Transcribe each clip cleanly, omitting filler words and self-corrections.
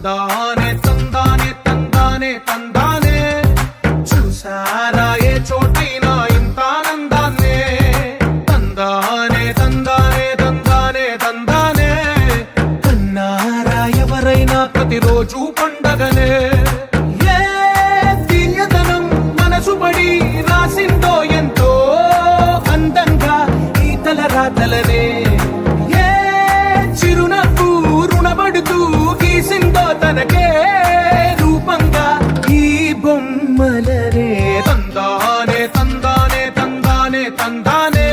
తందానే తందానే తందానే తందానే చూసారా ఏ చోటైనా ఇంత ఆనందాన్నే తందానే తందానే తందానే తందానే కన్నారా ఎవరైనా ప్రతిరోజు పండగనే ఏ తీయదనం మనసు పడి రాసిందో ఎంతో అందంగా ఈ తలరాతలనే ఏ చిరునవ్వు రుణపడుతూ గీసిందో తనకే రూపంగా ఈ బొమ్మలనే తందానే తందానే తందానే తందానే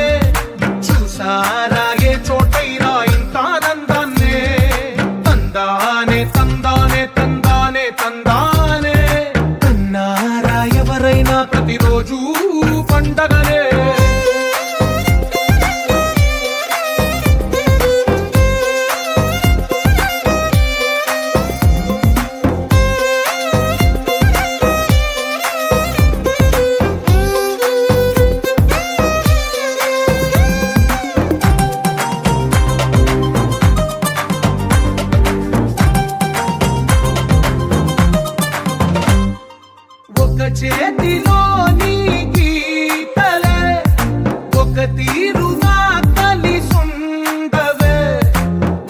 చూసారా ఏ చోటైనా ఇంత ఆనందాన్నే తందానే తందానే తందానే తందానే కన్నారా ఎవరైనా ప్రతిరోజు పండగనే ఒక చేతిలో నీ గీతలే ఒక తీరుగా కలిసుండవే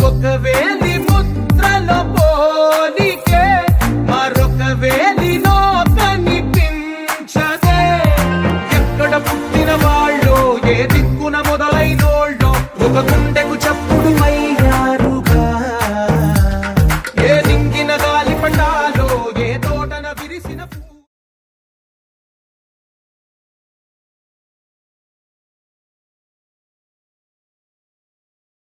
ఒక వేలి ముద్రలో పోలికే మరొక వేలిలో కనిపించదే ఎక్కడ పుట్టిన వాళ్ళు ఏది